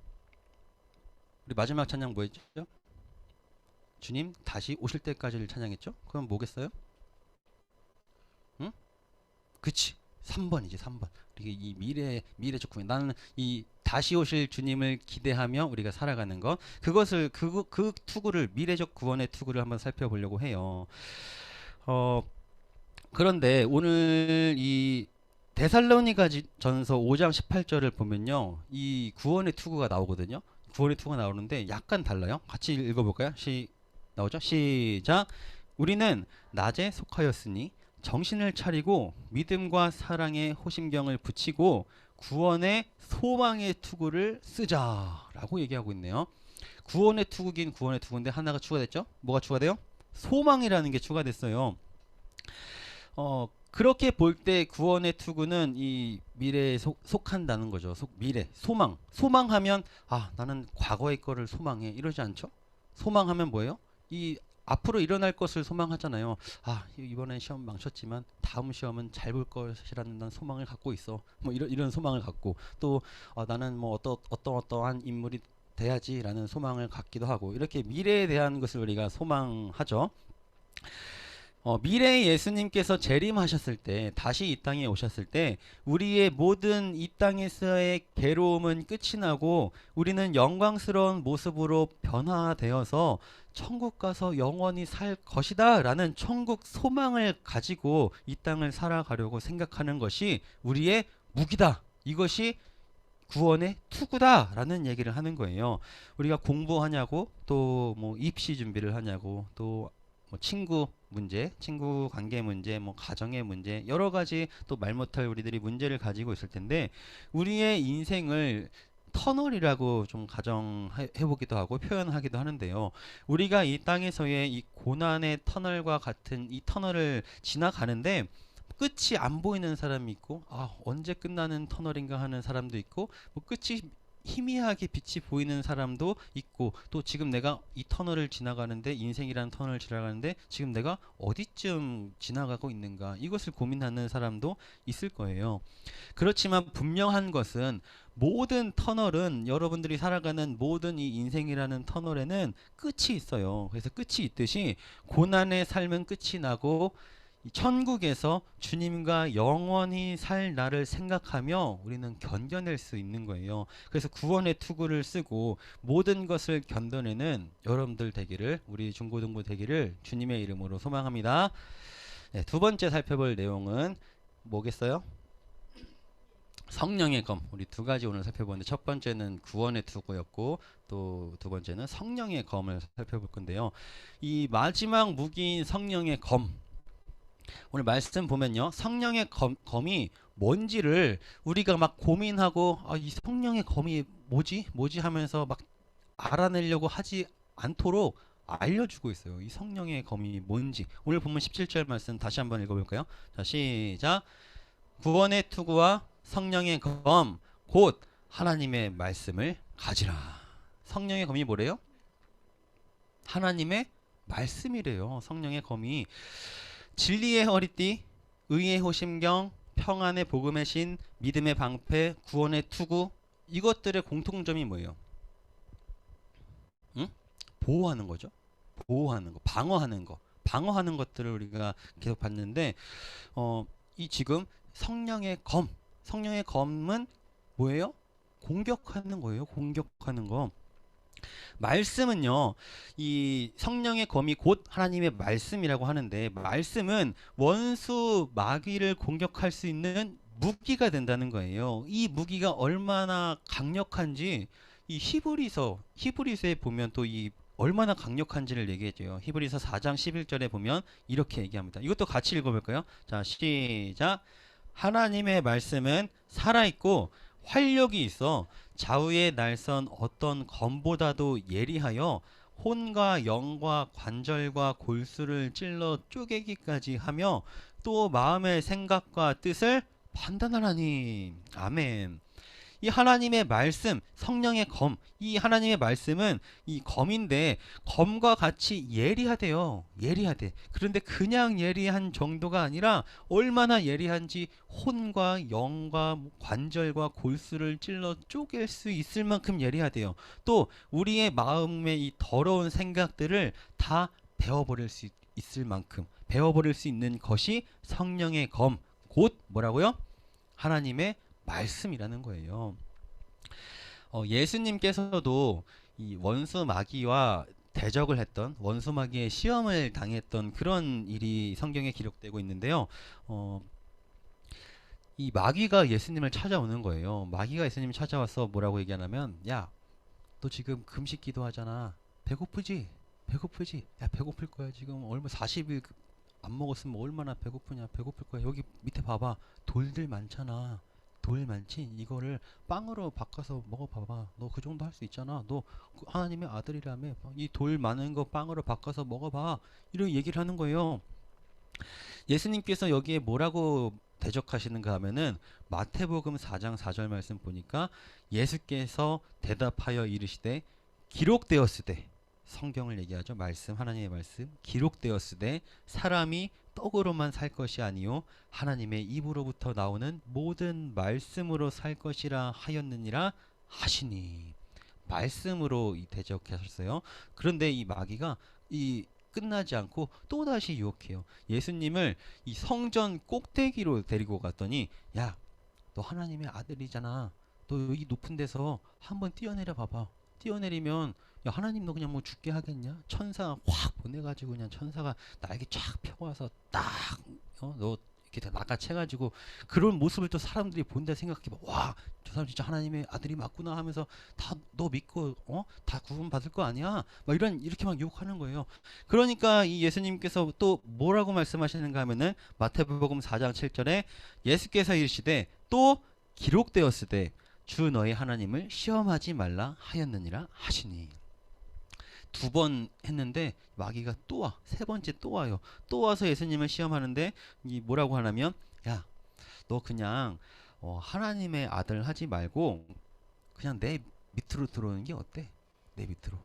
우리 마지막 찬양 뭐였죠? 주님 다시 오실 때까지를 찬양했죠? 그럼 뭐겠어요? 응? 그치, 3번이지. 3번. 우리 이 미래적 구원, 나는 이 다시 오실 주님을 기대하며 우리가 살아가는 것, 그것을 그 투구를, 미래적 구원의 투구를 한번 살펴보려고 해요. 그런데 오늘 이 데살로니가 전서 5장 18절을 보면요, 이 구원의 투구가 나오거든요. 구원의 투구가 나오는데 약간 달라요. 같이 읽어볼까요? 나오죠? 시작. 우리는 낮에 속하였으니 정신을 차리고 믿음과 사랑의 호심경을 붙이고 구원의 소망의 투구를 쓰자라고 얘기하고 있네요. 구원의 투구긴 구원의 투구인데 하나가 추가됐죠? 뭐가 추가돼요? 소망이라는 게 추가됐어요. 그렇게 볼 때 구원의 투구는 이 미래에 속한다는 거죠. 미래, 소망하면 나는 과거의 거를 소망해, 이러지 않죠? 소망하면 뭐예요? 이 앞으로 일어날 것을 소망하잖아요. 이번엔 시험 망쳤지만 다음 시험은 잘 볼 것이라는 난 소망을 갖고 있어. 뭐 이런 소망을 갖고, 또 나는 뭐 어떠한 인물이 돼야지라는 소망을 갖기도 하고, 이렇게 미래에 대한 것을 우리가 소망하죠. 미래의 예수님께서 재림하셨을 때, 다시 이 땅에 오셨을 때 우리의 모든 이 땅에서의 괴로움은 끝이 나고 우리는 영광스러운 모습으로 변화되어서 천국 가서 영원히 살 것이다 라는 천국 소망을 가지고 이 땅을 살아가려고 생각하는 것이 우리의 무기다. 이것이 구원의 투구다 라는 얘기를 하는 거예요. 우리가 공부하냐고, 또 뭐 입시 준비를 하냐고, 또 뭐 친구 관계 문제, 뭐 가정의 문제, 여러 가지 또 말 못할 우리들이 문제를 가지고 있을 텐데, 우리의 인생을 터널이라고 좀 가정해 보기도 하고 표현하기도 하는데요. 우리가 이 땅에서의 이 고난의 터널과 같은 이 터널을 지나가는데 끝이 안 보이는 사람이 있고, 언제 끝나는 터널인가 하는 사람도 있고, 뭐 끝이 희미하게 빛이 보이는 사람도 있고, 또 지금 내가 이 터널을 지나가는데, 인생이라는 터널을 지나가는데 지금 내가 어디쯤 지나가고 있는가, 이것을 고민하는 사람도 있을 거예요. 그렇지만 분명한 것은 모든 터널은, 여러분들이 살아가는 모든 이 인생이라는 터널에는 끝이 있어요. 그래서 끝이 있듯이 고난의 삶은 끝이 나고 천국에서 주님과 영원히 살 날을 생각하며 우리는 견뎌낼 수 있는 거예요. 그래서 구원의 투구를 쓰고 모든 것을 견뎌내는 여러분들 되기를, 우리 중고등부 되기를 주님의 이름으로 소망합니다. 네, 두 번째 살펴볼 내용은 뭐겠어요? 성령의 검. 우리 두 가지 오늘 살펴보는데, 첫 번째는 구원의 투구였고 또 두 번째는 성령의 검을 살펴볼 건데요. 이 마지막 무기인 성령의 검, 오늘 말씀 보면요, 성령의 검이 뭔지를 우리가 막 고민하고 이 성령의 검이 뭐지 하면서 막 알아내려고 하지 않도록 알려주고 있어요. 이 성령의 검이 뭔지. 오늘 본문 17절 말씀 다시 한번 읽어볼까요? 자, 시작. 구원의 투구와 성령의 검 곧 하나님의 말씀을 가지라. 성령의 검이 뭐래요? 하나님의 말씀이래요. 성령의 검이 진리의 허리띠, 의의 호심경, 평안의 복음의 신, 믿음의 방패, 구원의 투구, 이것들의 공통점이 뭐예요? 응? 보호하는 거죠. 보호하는 거, 방어하는 거, 방어하는 것들을 우리가 계속 봤는데, 이 지금 성령의 검, 성령의 검은 뭐예요? 공격하는 거예요. 공격하는 거. 말씀은요, 이 성령의 검이 곧 하나님의 말씀이라고 하는데, 말씀은 원수 마귀를 공격할 수 있는 무기가 된다는 거예요. 이 무기가 얼마나 강력한지 이 히브리서에 보면 또 이 얼마나 강력한지를 얘기해줘요. 히브리서 4장 11절에 보면 이렇게 얘기합니다. 이것도 같이 읽어볼까요? 자, 시작. 하나님의 말씀은 살아있고 활력이 있어 좌우의 날선 어떤 검보다도 예리하여 혼과 영과 관절과 골수를 찔러 쪼개기까지 하며 또 마음의 생각과 뜻을 판단하나니. 아멘. 이 하나님의 말씀, 성령의 검, 이 하나님의 말씀은 이 검인데 검과 같이 예리하대요. 예리하대. 그런데 그냥 예리한 정도가 아니라 얼마나 예리한지 혼과 영과 관절과 골수를 찔러 쪼갤 수 있을 만큼 예리하대요. 또 우리의 마음의 이 더러운 생각들을 다 베어버릴 수 있을 만큼 베어버릴 수 있는 것이 성령의 검, 곧 뭐라고요? 하나님의 말씀이라는 거예요. 예수님께서도 이 원수 마귀와 대적을 했던, 원수 마귀의 시험을 당했던 그런 일이 성경에 기록되고 있는데요. 이 마귀가 예수님을 찾아오는 거예요. 마귀가 예수님을 찾아와서 뭐라고 얘기하냐면, 야, 너 지금 금식 기도하잖아. 배고프지? 배고프지? 야, 배고플 거야. 지금 얼마 40일 안 먹었으면 얼마나 배고프냐. 배고플 거야. 여기 밑에 봐봐. 돌들 많잖아. 돌 많지? 이거를 빵으로 바꿔서 먹어봐봐. 너 그 정도 할 수 있잖아. 너 하나님의 아들이라며. 이 돌 많은 거 빵으로 바꿔서 먹어봐. 이런 얘기를 하는 거예요. 예수님께서 여기에 뭐라고 대적하시는가 하면은 마태복음 4장 4절 말씀 보니까 예수께서 대답하여 이르시되 기록되었으되, 성경을 얘기하죠. 말씀, 하나님의 말씀. 기록되었으되 사람이 떡으로만 살 것이 아니요 하나님의 입으로부터 나오는 모든 말씀으로 살 것이라 하였느니라 하시니. 말씀으로 이 대적하셨어요. 그런데 이 마귀가 이 끝나지 않고 또다시 유혹해요. 예수님을 이 성전 꼭대기로 데리고 갔더니, 야, 너 하나님의 아들이잖아. 너 여기 높은 데서 한번 뛰어내려 봐봐. 뛰어내리면, 야, 하나님 너 그냥 뭐 죽게 하겠냐? 천사 확 보내가지고 그냥 천사가 날개 쫙 펴와서 딱 너 이렇게 낚아채가지고 그런 모습을 또 사람들이 본다 생각해봐. 와, 저 사람 진짜 하나님의 아들이 맞구나 하면서 다 너 믿고 다 구원 받을 거 아니야? 막 이렇게 막 유혹하는 거예요. 그러니까 이 예수님께서 또 뭐라고 말씀하시는가 하면은 마태복음 4장 7절에 예수께서 이르시되 또 기록되었으되 주 너의 하나님을 시험하지 말라 하였느니라 하시니. 두 번 했는데 마귀가 또 와. 세 번째 또 와요. 또 와서 예수님을 시험하는데 이 뭐라고 하냐면, 야, 너 그냥 하나님의 아들 하지 말고 그냥 내 밑으로 들어오는 게 어때? 내 밑으로.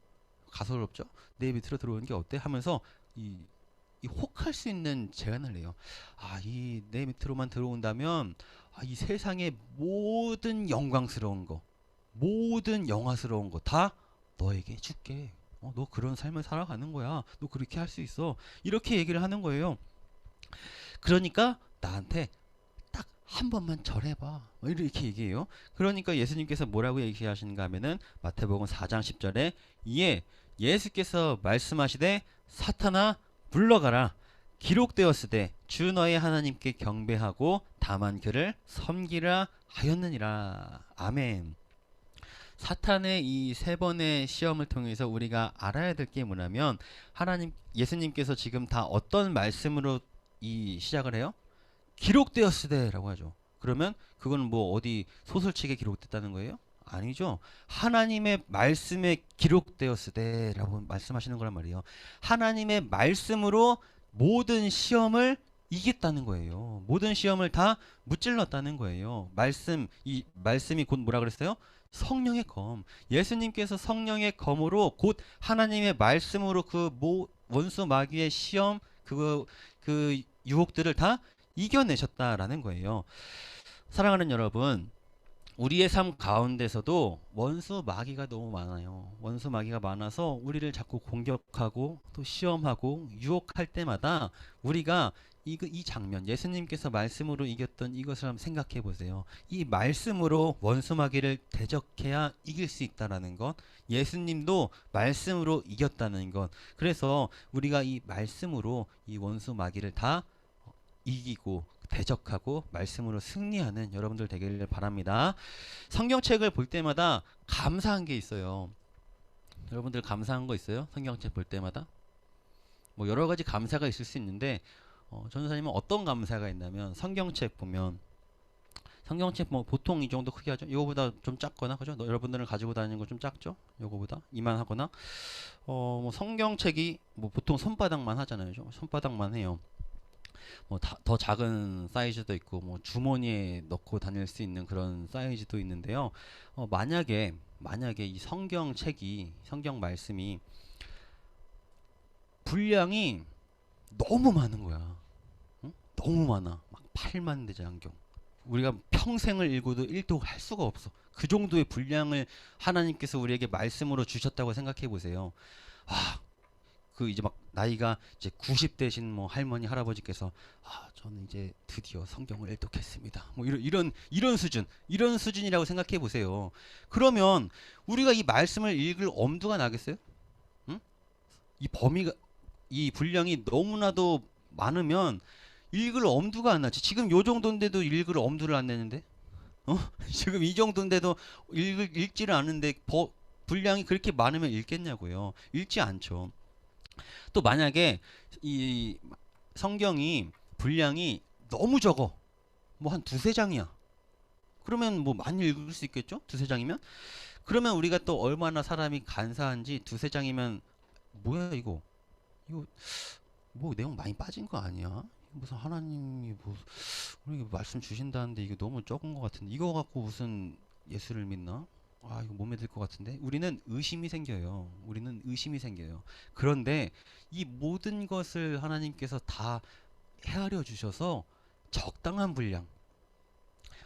가소롭죠? 내 밑으로 들어오는 게 어때? 하면서 이 혹할 수 있는 제안을 해요. 이 내 밑으로만 들어온다면 이 세상의 모든 영광스러운 거, 모든 영화스러운 거 다 너에게 줄게. 너 그런 삶을 살아가는 거야. 너 그렇게 할 수 있어. 이렇게 얘기를 하는 거예요. 그러니까 나한테 딱 한 번만 절해봐. 이렇게 얘기해요. 그러니까 예수님께서 뭐라고 얘기하시는가 하면은 마태복음 4장 10절에 이에 예수께서 말씀하시되 사탄아 물러가라. 기록되었으되 주 너의 하나님께 경배하고 다만 그를 섬기라 하였느니라. 아멘. 사탄의 이 세 번의 시험을 통해서 우리가 알아야 될 게 뭐냐면, 예수님께서 지금 다 어떤 말씀으로 이 시작을 해요? 기록되었으되라고 하죠. 그러면 그건 뭐 어디 소설책에 기록됐다는 거예요? 아니죠. 하나님의 말씀에 기록되었으되라고 말씀하시는 거란 말이에요. 하나님의 말씀으로 모든 시험을 이겼다는 거예요. 모든 시험을 다 무찔렀다는 거예요. 이 말씀이 곧 뭐라 그랬어요? 성령의 검. 예수님께서 성령의 검으로 곧 하나님의 말씀으로 원수 마귀의 시험 그 유혹들을 다 이겨내셨다라는 거예요. 사랑하는 여러분, 우리의 삶 가운데서도 원수 마귀가 너무 많아요. 원수 마귀가 많아서 우리를 자꾸 공격하고 또 시험하고 유혹할 때마다 우리가 이 장면, 예수님께서 말씀으로 이겼던 이것을 한번 생각해 보세요. 이 말씀으로 원수 마귀를 대적해야 이길 수 있다라는 것, 예수님도 말씀으로 이겼다는 것. 그래서 우리가 이 말씀으로 이 원수 마귀를 다 이기고 대적하고 말씀으로 승리하는 여러분들 되기를 바랍니다. 성경책을 볼 때마다 감사한 게 있어요. 여러분들 감사한 거 있어요? 성경책 볼 때마다? 뭐 여러 가지 감사가 있을 수 있는데 전도사님은 어떤 감사가 있냐면 성경책 보면 성경책 뭐 보통 이 정도 크기 하죠. 이거보다 좀 작거나 그죠? 여러분들은 가지고 다니는 거 좀 작죠? 이거보다 이만하거나 뭐 성경책이 뭐 보통 손바닥만 하잖아요. 손바닥만 해요. 뭐 더 작은 사이즈도 있고 뭐 주머니에 넣고 다닐 수 있는 그런 사이즈도 있는데요. 만약에 이 성경 말씀이 분량이 너무 많은 거야. 응? 너무 많아. 막 8만 대장경. 우리가 평생을 읽어도 1도 할 수가 없어. 그 정도의 분량을 하나님께서 우리에게 말씀으로 주셨다고 생각해 보세요. 그 이제 막 나이가 이제 90 되신 뭐 할머니 할아버지께서 저는 이제 드디어 성경을 일독했습니다. 뭐 이런 수준이라고 생각해 보세요. 그러면 우리가 이 말씀을 읽을 엄두가 나겠어요? 응? 이 분량이 너무나도 많으면 읽을 엄두가 안 나지. 지금 요 정도인데도 읽을 엄두를 안 내는데, 지금 이 정도인데도 읽지를 않는데 분량이 그렇게 많으면 읽겠냐고요. 읽지 않죠. 또 만약에 이 성경이 분량이 너무 적어. 뭐 한 두세 장이야. 그러면 뭐 많이 읽을 수 있겠죠? 두세 장이면? 그러면 우리가 또 얼마나 사람이 간사한지 두세 장이면 뭐야 이거 뭐 내용 많이 빠진 거 아니야? 무슨 하나님이 뭐 우리에게 말씀 주신다는데 이게 너무 적은 것 같은데 이거 갖고 무슨 예수를 믿나? 이거 못 믿을 것 같은데 우리는 의심이 생겨요. 그런데 이 모든 것을 하나님께서 다 헤아려 주셔서 적당한 분량.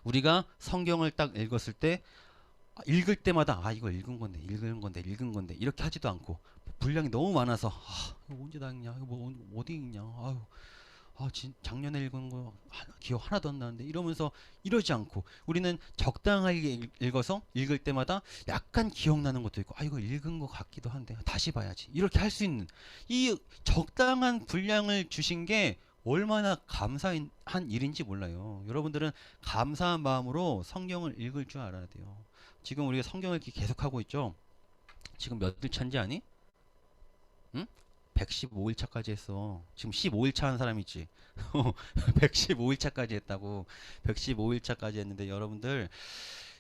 우리가 성경을 딱 읽었을 때 읽을 때마다 이거 읽은 건데 이렇게 하지도 않고 분량이 너무 많아서 이거 언제 다 읽냐? 이거 뭐 어디 읽냐? 작년에 읽은 거 기억 하나도 안 나는데 이러면서 이러지 않고 우리는 적당하게 읽어서 읽을 때마다 약간 기억나는 것도 있고 이거 읽은 것 같기도 한데 다시 봐야지 이렇게 할 수 있는 이 적당한 분량을 주신 게 얼마나 감사한 일인지 몰라요. 여러분들은 감사한 마음으로 성경을 읽을 줄 알아야 돼요. 지금 우리가 성경을 이렇게 계속하고 있죠. 지금 몇 일 차인지 아니? 응? 115일 차까지 했어. 지금 15일 차 한 사람 있지. 115일 차까지 했다고. 115일 차까지 했는데 여러분들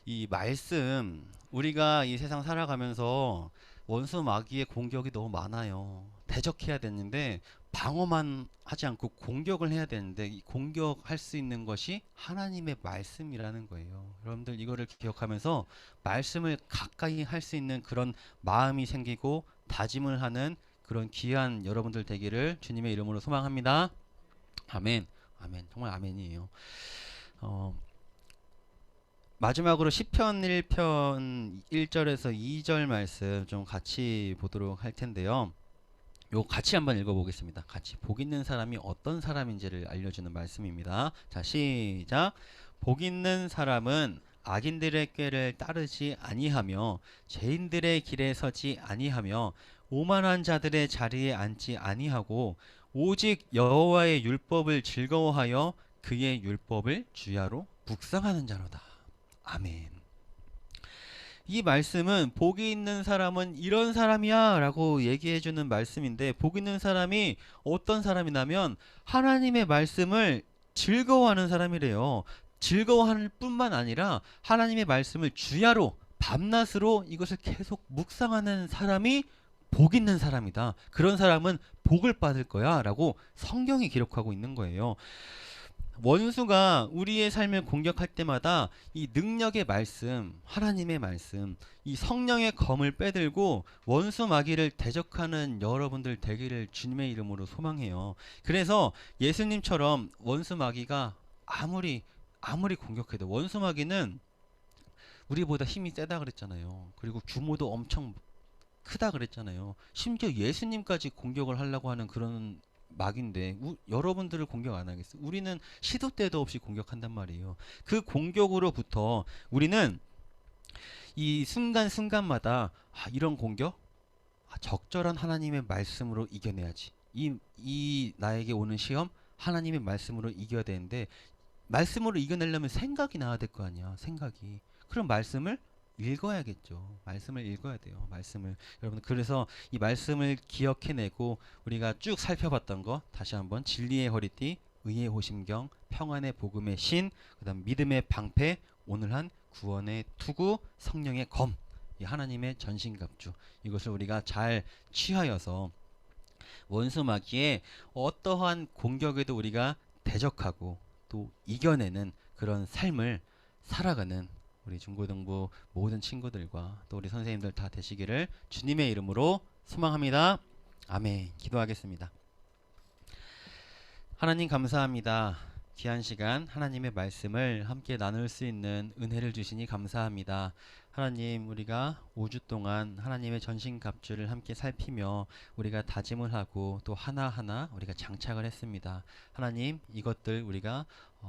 이 말씀 우리가 이 세상 살아가면서 원수 마귀의 공격이 너무 많아요. 대적해야 되는데 방어만 하지 않고 공격을 해야 되는데 이 공격할 수 있는 것이 하나님의 말씀이라는 거예요. 여러분들 이거를 기억하면서 말씀을 가까이 할 수 있는 그런 마음이 생기고 다짐을 하는 그런 귀한 여러분들 되기를 주님의 이름으로 소망합니다. 아멘. 정말 아멘이에요. 마지막으로 시편 1편 1절에서 2절 말씀 좀 같이 보도록 할 텐데요. 요 같이 한번 읽어보겠습니다. 같이 복 있는 사람이 어떤 사람인지를 알려주는 말씀입니다. 자, 시작. 복 있는 사람은 악인들의 꾀를 따르지 아니하며 죄인들의 길에 서지 아니하며 오만한 자들의 자리에 앉지 아니하고 오직 여호와의 율법을 즐거워하여 그의 율법을 주야로 묵상하는 자로다. 아멘. 이 말씀은 복이 있는 사람은 이런 사람이야 라고 얘기해주는 말씀인데 복 있는 사람이 어떤 사람이냐면 하나님의 말씀을 즐거워하는 사람이래요. 즐거워할 뿐만 아니라 하나님의 말씀을 주야로 밤낮으로 이것을 계속 묵상하는 사람이 복 있는 사람이다. 그런 사람은 복을 받을 거야 라고 성경이 기록하고 있는 거예요. 원수가 우리의 삶을 공격할 때마다 이 능력의 말씀, 하나님의 말씀, 이 성령의 검을 빼들고 원수 마귀를 대적하는 여러분들 되기를 주님의 이름으로 소망해요. 그래서 예수님처럼 원수 마귀가 아무리 공격해도, 원수 마귀는 우리보다 힘이 세다 그랬잖아요. 그리고 규모도 엄청 크다 그랬잖아요. 심지어 예수님까지 공격을 하려고 하는 그런 막인데 여러분들을 공격 안 하겠어? 우리는 시도 때도 없이 공격한단 말이에요. 그 공격으로부터 우리는 이 순간순간마다 이런 공격? 적절한 하나님의 말씀으로 이겨내야지. 이 나에게 오는 시험 하나님의 말씀으로 이겨야 되는데, 말씀으로 이겨내려면 생각이 나야 될 거 아니야. 생각이. 그럼 말씀을 읽어야겠죠. 말씀을 읽어야 돼요. 말씀을. 여러분, 그래서 이 말씀을 기억해내고 우리가 쭉 살펴봤던 거 다시 한번, 진리의 허리띠, 의의 호심경, 평안의 복음의 신, 그다음 믿음의 방패, 오늘 한 구원의 투구, 성령의 검, 이 하나님의 전신갑주, 이것을 우리가 잘 취하여서 원수 마귀의 어떠한 공격에도 우리가 대적하고 또 이겨내는 그런 삶을 살아가는 우리 중고등부 모든 친구들과 또 우리 선생님들 다 되시기를 주님의 이름으로 소망합니다. 아멘. 기도하겠습니다. 하나님 감사합니다. 귀한 시간 하나님의 말씀을 함께 나눌 수 있는 은혜를 주시니 감사합니다. 하나님, 우리가 5주 동안 하나님의 전신갑주를 함께 살피며 우리가 다짐을 하고 또 하나하나 우리가 장착을 했습니다. 하나님, 이것들 우리가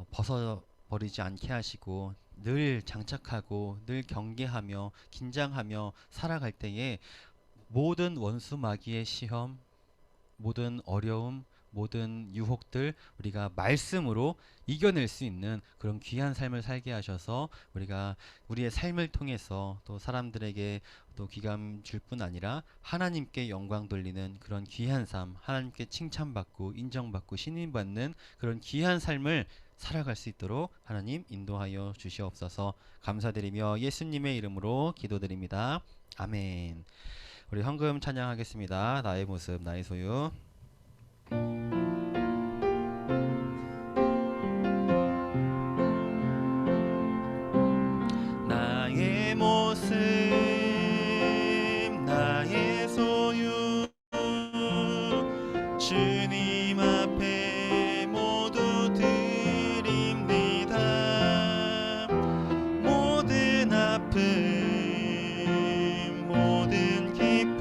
벗어버리지 않게 하시고 늘 장착하고 늘 경계하며 긴장하며 살아갈 때에 모든 원수 마귀의 시험, 모든 어려움, 모든 유혹들 우리가 말씀으로 이겨낼 수 있는 그런 귀한 삶을 살게 하셔서 우리가 우리의 삶을 통해서 또 사람들에게 또 귀감 줄 뿐 아니라 하나님께 영광 돌리는 그런 귀한 삶, 하나님께 칭찬받고 인정받고 신임받는 그런 귀한 삶을 살아갈 수 있도록 하나님 인도하여 주시옵소서. 감사드리며 예수님의 이름으로 기도드립니다. 아멘. 우리 헌금 찬양하겠습니다. 나의 모습 나의 소유. 나의 모습 나의 소유 주님 앞에 모두 드립니다. 모든 아픔 모든 기쁨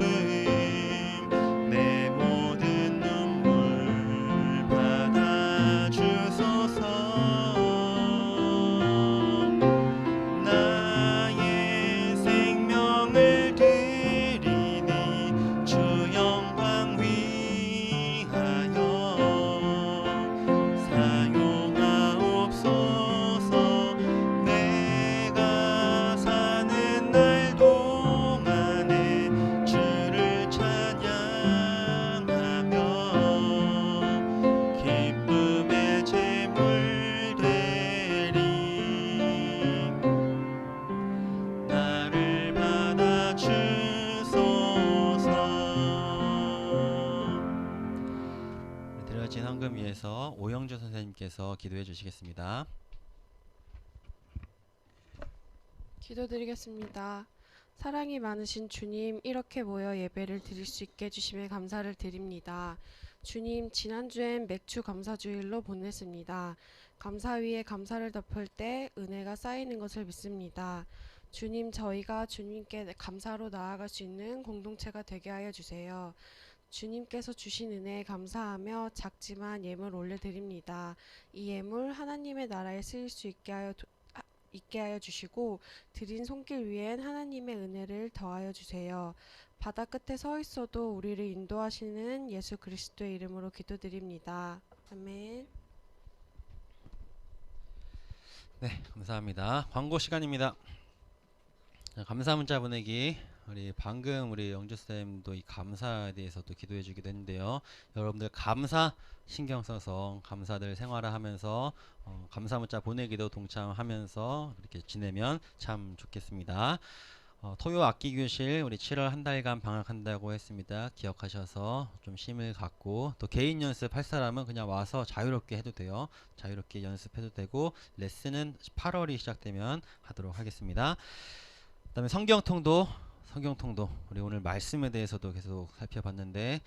내 모든 눈물 받아 주소서. 나의 생명을 드리니 주 영광 위하여 사용하옵소서. 내가 사는 날 동안에 주를 찬양하며 기쁨의 제물 되리. 나를 받아 주소서. 드려진 헌금 위해서 오영주 선생님께서 기도해 주시겠습니다. 기도드리겠습니다. 사랑이 많으신 주님, 이렇게 모여 예배를 드릴 수 있게 해주심에 감사를 드립니다. 주님, 지난주엔 맥주 감사주일로 보냈습니다. 감사 위에 감사를 덮을 때 은혜가 쌓이는 것을 믿습니다. 주님, 저희가 주님께 감사로 나아갈 수 있는 공동체가 되게 하여 주세요. 주님께서 주신 은혜에 감사하며 작지만 예물 올려드립니다. 이 예물 하나님의 나라에 쓰일 수 있게 하여 주시고 드린 손길 위엔 하나님의 은혜를 더하여 주세요. 바다 끝에 서 있어도 우리를 인도하시는 예수 그리스도의 이름으로 기도드립니다. 아멘. 네, 감사합니다. 광고 시간입니다. 자, 감사 문자 보내기. 우리 방금 우리 영주쌤도 이 감사에 대해서 또 기도해 주기도 했는데요. 여러분들 감사 신경 써서 감사들 생활하면서 감사 문자 보내기도 동참하면서 이렇게 지내면 참 좋겠습니다. 토요 악기 교실 우리 7월 한 달간 방학한다고 했습니다. 기억하셔서 좀 심을 갖고 또 개인 연습 할 사람은 그냥 와서 자유롭게 해도 돼요. 자유롭게 연습해도 되고 레슨은 8월이 시작되면 하도록 하겠습니다. 그다음에 성경통도 우리 오늘 말씀에 대해서도 계속 살펴봤는데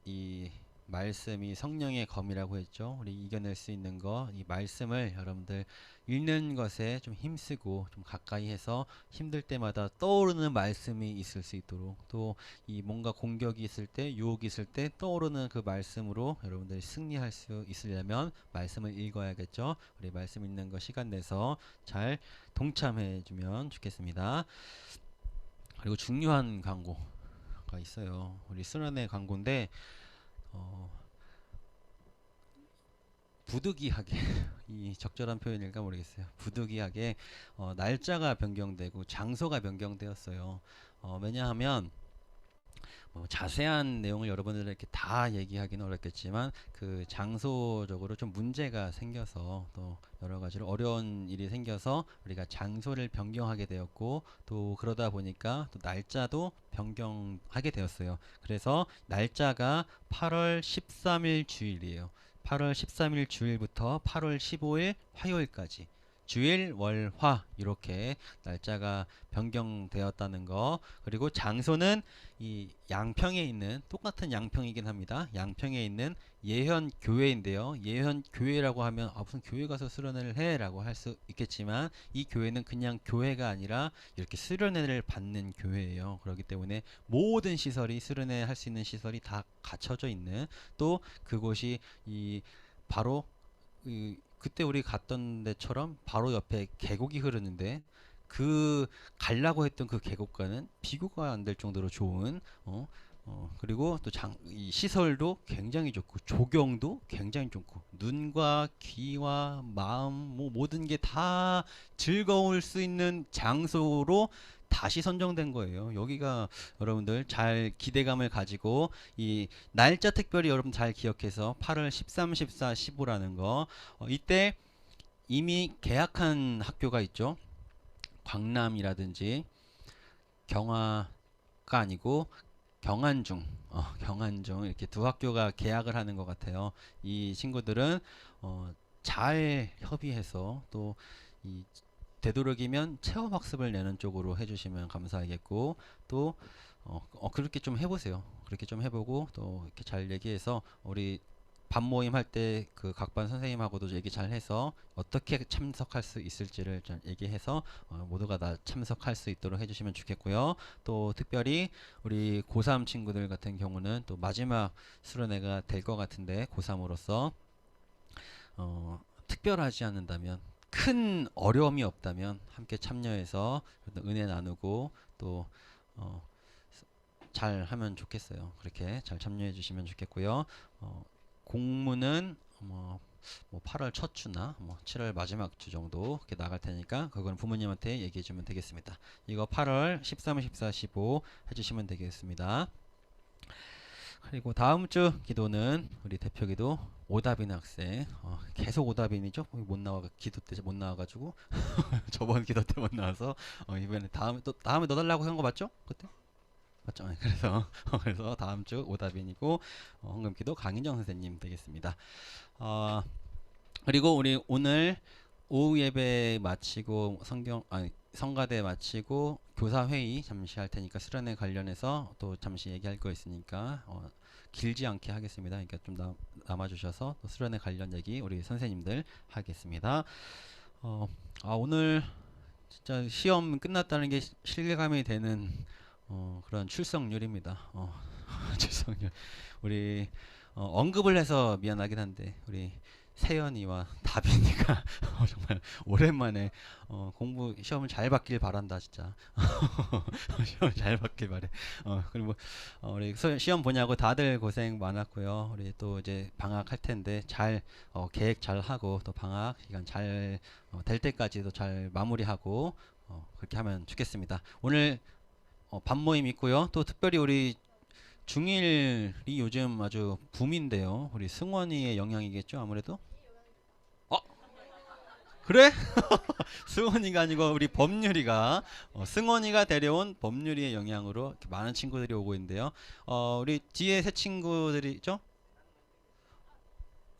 이 말씀이 성령의 검이라고 했죠. 우리 이겨낼 수 있는 거, 이 말씀을 여러분들 읽는 것에 좀 힘쓰고 좀 가까이 해서 힘들 때마다 떠오르는 말씀이 있을 수 있도록 또 이 뭔가 공격이 있을 때, 유혹이 있을 때 떠오르는 그 말씀으로 여러분들이 승리할 수 있으려면 말씀을 읽어야겠죠. 우리 말씀 읽는 거 시간 내서 잘 동참해 주면 좋겠습니다. 그리고 중요한 광고가 있어요. 우리 수련회 광고인데 부득이하게 이 적절한 표현일까 모르겠어요. 부득이하게 날짜가 변경되고 장소가 변경되었어요. 왜냐하면 자세한 내용을 여러분들에게 다 얘기하기는 어렵겠지만 그 장소적으로 좀 문제가 생겨서 또 여러 가지로 어려운 일이 생겨서 우리가 장소를 변경하게 되었고 또 그러다 보니까 또 날짜도 변경하게 되었어요. 그래서 날짜가 8월 13일 주일이에요. 8월 13일 주일부터 8월 15일 화요일까지 주일, 월, 화 이렇게 날짜가 변경되었다는 거. 그리고 장소는 이 양평에 있는 똑같은 양평이긴 합니다. 양평에 있는 예현 교회인데요. 예현 교회라고 하면 무슨 교회 가서 수련회를 해 라고 할 수 있겠지만 이 교회는 그냥 교회가 아니라 이렇게 수련회를 받는 교회예요. 그렇기 때문에 모든 시설이 수련회 할 수 있는 시설이 다 갖춰져 있는 또 그곳이 바로 그때 우리 갔던 데처럼 바로 옆에 계곡이 흐르는데 그 가려고 했던 그 계곡과는 비교가 안 될 정도로 좋은 그리고 또 이 시설도 굉장히 좋고 조경도 굉장히 좋고 눈과 귀와 마음 모든 게 다 즐거울 수 있는 장소로 다시 선정된 거예요. 여기가 여러분들 잘 기대감을 가지고 이 날짜 특별히 여러분 잘 기억해서 8월 13, 14, 15라는 거 이때 이미 계약한 학교가 있죠. 광남이라든지 경화가 아니고 경안중 경안중 이렇게 두 학교가 계약을 하는 것 같아요. 이 친구들은 잘 협의해서 또 이 되도록이면 체험학습을 내는 쪽으로 해주시면 감사하겠고 또 그렇게 좀 해보세요. 그렇게 좀 해보고 또 이렇게 잘 얘기해서 우리 반 모임 할 때 그 각반 선생님하고도 얘기 잘 해서 어떻게 참석할 수 있을지를 좀 얘기해서 모두가 다 참석할 수 있도록 해주시면 좋겠고요. 또 특별히 우리 고3 친구들 같은 경우는 또 마지막 수련회가 될 것 같은데 고3으로서 특별하지 않는다면 큰 어려움이 없다면 함께 참여해서 은혜 나누고 또 잘 하면 좋겠어요. 그렇게 잘 참여해 주시면 좋겠고요. 공문은 뭐 8월 첫 주나 7월 마지막 주 정도 이렇게 나갈 테니까 그건 부모님한테 얘기해 주면 되겠습니다. 이거 8월 13, 14, 15 해주시면 되겠습니다. 그리고 다음 주 기도는 우리 대표 기도 오다빈 학생 계속 오다빈이죠. 못 나와 기도 때 못 나와가지고 저번 기도 때 못 나와서 이번에 다음에 넣어달라고 한 거 맞죠? 그때 맞죠? 그래서 다음 주 오다빈이고 헌금기도 강인정 선생님 되겠습니다. 그리고 우리 오늘 오후 예배 마치고 성가대 마치고 교사 회의 잠시 할 테니까 수련회 관련해서 또 잠시 얘기할 거 있으니까 길지 않게 하겠습니다. 그러니까 좀 남아주셔서 또 수련회 관련 얘기 우리 선생님들 하겠습니다. 오늘 진짜 시험 끝났다는 게 실감이 되는 그런 출석률입니다. 출석률 우리 언급을 해서 미안하긴 한데 우리 세연이와 다빈이가 정말 오랜만에 공부 시험을 잘 받길 바란다 진짜. 시험 잘 받길 바래. 그리고 우리 시험 보냐고 다들 고생 많았고요. 우리 또 이제 방학할 텐데 잘 계획 잘 하고 또 방학 기간 잘 될 때까지도 잘 마무리하고 그렇게 하면 좋겠습니다. 오늘 반 모임 있고요. 또 특별히 우리 중1이 요즘 아주 붐인데요. 우리 승원이의 영향이겠죠, 아무래도? 그래? 승원이가 아니고 우리 법률이가 승원이가 데려온 법률이의 영향으로 이렇게 많은 친구들이 오고 있는데요. 우리 뒤에 새 친구들이죠?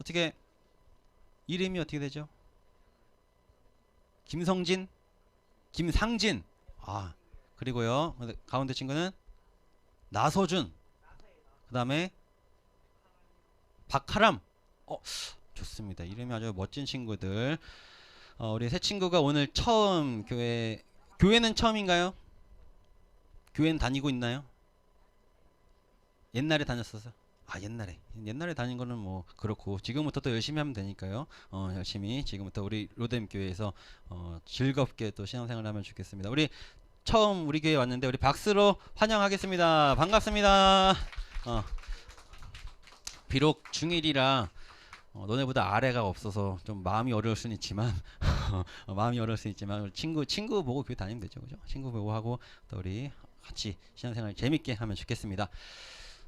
어떻게 이름이 어떻게 되죠? 김성진, 김상진. 아, 그리고요. 가운데 친구는 나서준. 그다음에 박하람. 좋습니다. 이름이 아주 멋진 친구들. 우리 새 친구가 오늘 처음 교회는 처음인가요? 교회는 다니고 있나요? 옛날에 다녔어서. 옛날에 다닌 거는 뭐 그렇고 지금부터 또 열심히 하면 되니까요. 열심히 지금부터 우리 로뎀 교회에서 즐겁게 또 신앙생활을 하면 좋겠습니다. 우리 처음 우리 교회 왔는데 우리 박수로 환영하겠습니다. 반갑습니다. 비록 중1이라 너네보다 아래가 없어서 좀 마음이 어려울 수는 있지만 우리 친구 보고 교회 다니면 되죠, 그죠? 친구 보고 하고 또 우리 같이 신앙생활 재밌게 하면 좋겠습니다.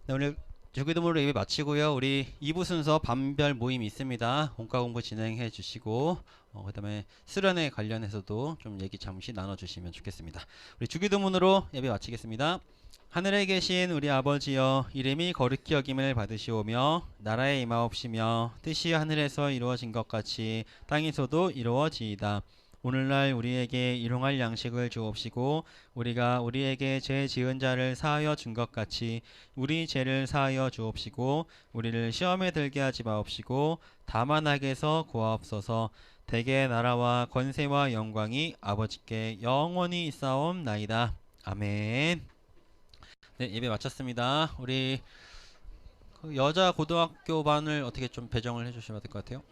네, 오늘 주기도문으로 예배 마치고요. 우리 2부 순서 반별 모임이 있습니다. 공과 공부 진행해 주시고 그다음에 수련회 관련해서도 좀 얘기 잠시 나눠 주시면 좋겠습니다. 우리 주기도문으로 예배 마치겠습니다. 하늘에 계신 우리 아버지여, 이름이 거룩히 여김을 받으시오며 나라에 임하옵시며 뜻이 하늘에서 이루어진 것 같이 땅에서도 이루어지이다. 오늘날 우리에게 일용할 양식을 주옵시고 우리가 우리에게 죄 지은 자를 사하여 준 것 같이 우리 죄를 사하여 주옵시고 우리를 시험에 들게 하지 마옵시고 다만 악에서 구하옵소서. 대개 나라와 권세와 영광이 아버지께 영원히 있사옵나이다. 아멘. 네, 예배 마쳤습니다. 우리 그 여자 고등학교 반을 어떻게 좀 배정을 해주시면 될 것 같아요.